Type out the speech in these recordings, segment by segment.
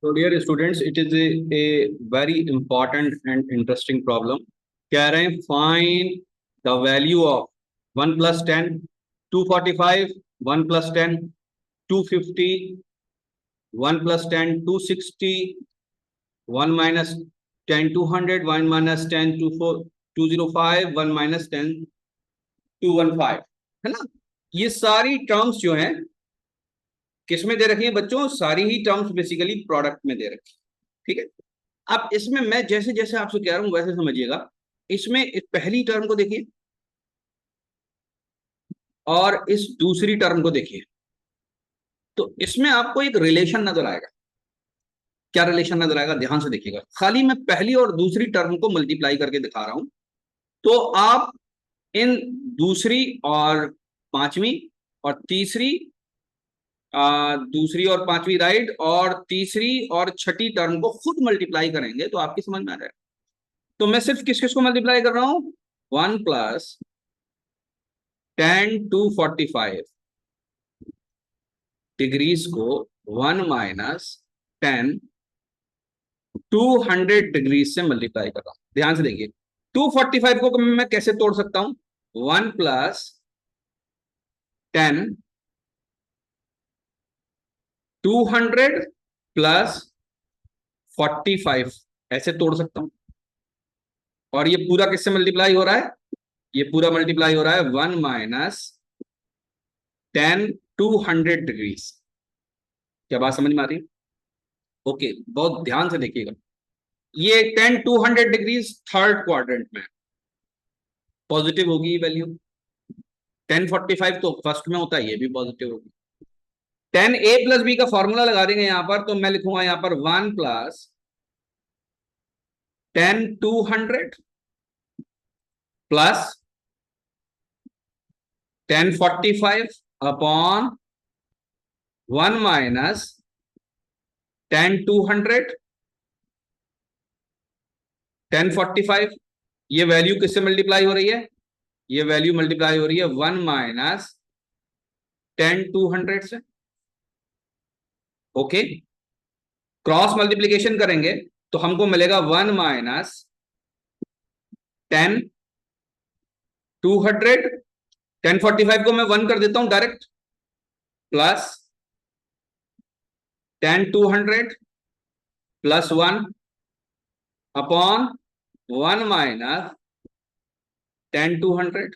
So dear students, it is a very important and interesting problem. कह रहे हैं find the value of 1 plus 10, 245, 1 plus 10, 250, 1 plus 10, 260, 1 minus 10, 200, 1 minus 10, 205, 1 minus 10, 215, है ना। ये सारी टर्म्स जो हैं किस में दे रखी है बच्चों? सारी ही टर्म्स बेसिकली प्रोडक्ट में दे रखी है। ठीक है, अब इसमें मैं जैसे जैसे आपसे कह रहा हूं वैसे समझिएगा। इसमें इस पहली टर्म को देखिए और इस दूसरी टर्म को देखिए, तो इसमें आपको एक रिलेशन नजर आएगा। क्या रिलेशन नजर आएगा? ध्यान से देखिएगा। खाली मैं पहली और दूसरी टर्म को मल्टीप्लाई करके दिखा रहा हूं, तो आप इन दूसरी और पांचवी और तीसरी दूसरी और पांचवी राइट और तीसरी और छठी टर्म को खुद मल्टीप्लाई करेंगे तो आपकी समझ में आ जाएगा। तो मैं सिर्फ किस किस को मल्टीप्लाई कर रहा हूं? 1 प्लस 10 245 डिग्रीज को 1 माइनस 10 200 डिग्रीज से मल्टीप्लाई कर रहा हूं। ध्यान से देखिए, 245 को मैं कैसे तोड़ सकता हूं? 1 प्लस 10 200 प्लस 45 ऐसे तोड़ सकता हूं। और ये पूरा किससे मल्टीप्लाई हो रहा है? ये पूरा मल्टीप्लाई हो रहा है 1 माइनस 10 200 डिग्रीज। क्या बात समझ में आ रही है? ओके, बहुत ध्यान से देखिएगा। ये 10 200 डिग्रीज थर्ड क्वाड्रेंट में पॉजिटिव होगी वैल्यू। 1045 तो फर्स्ट में होता है, ये भी पॉजिटिव होगी। 10a प्लस बी का फॉर्मूला लगा देंगे यहां पर, तो मैं लिखूंगा यहां पर 1 प्लस 10 200 प्लस 1045 अपॉन 1 माइनस 10 200 1045। ये वैल्यू किससे मल्टीप्लाई हो रही है? ये वैल्यू मल्टीप्लाई हो रही है 1 माइनस 10 200 से। ओके, क्रॉस मल्टीप्लीकेशन करेंगे तो हमको मिलेगा 1 माइनस 10 200 1045 को मैं 1 कर देता हूं direct, plus 10 200 plus 1 upon 1 minus 10 200।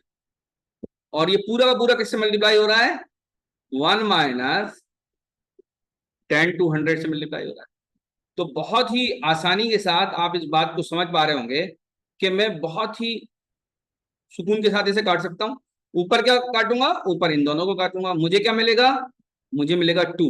और ये पूरा का पूरा किससे मल्टीप्लाई हो रहा है? 1 माइनस 10 200 से मल्टीप्लाई हो रहा है। तो बहुत ही आसानी के साथ आप इस बात को समझ पा रहे होंगे कि मैं बहुत ही सुकून के साथ इसे काट सकता हूं। ऊपर क्या काटूंगा? ऊपर इन दोनों को काटूंगा। मुझे क्या मिलेगा? मुझे मिलेगा 2।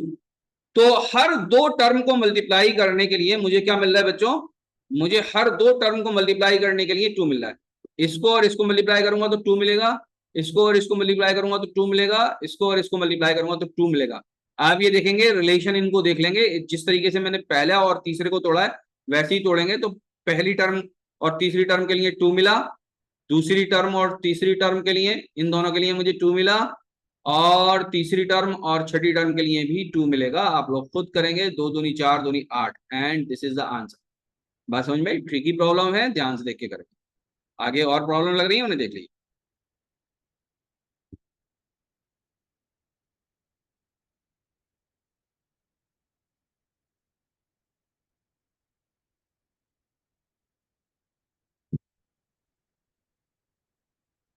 तो हर दो टर्म को मल्टीप्लाई करने के लिए मुझे क्या मिल रहा है बच्चों? मुझे हर दो टर्म को मल्टीप्लाई करने के लिए 2 मिल रहा है। इसको और इसको मल्टीप्लाई करूंगा तो 2 मिलेगा, इसको और इसको मल्टीप्लाई करूंगा तो 2 मिलेगा, इसको और इसको मल्टीप्लाई करूंगा तो 2 मिलेगा। आप ये देखेंगे, रिलेशन इनको देख लेंगे। जिस तरीके से मैंने पहला और तीसरे को तोड़ा है वैसे ही तोड़ेंगे। तो पहली टर्म और तीसरी टर्म के लिए 2 मिला, दूसरी टर्म और तीसरी टर्म के लिए, इन दोनों के लिए मुझे 2 मिला, और तीसरी टर्म और छठी टर्म के लिए भी 2 मिलेगा। आप लोग खुद करेंगे, 2 दूनी 4 दूनी 8, and this is the answer. बात समझ में? ट्रिकी प्रॉब्लम है, ध्यान से देख के करें। आगे और प्रॉब्लम लग रही है, उन्हें देख लीजिए।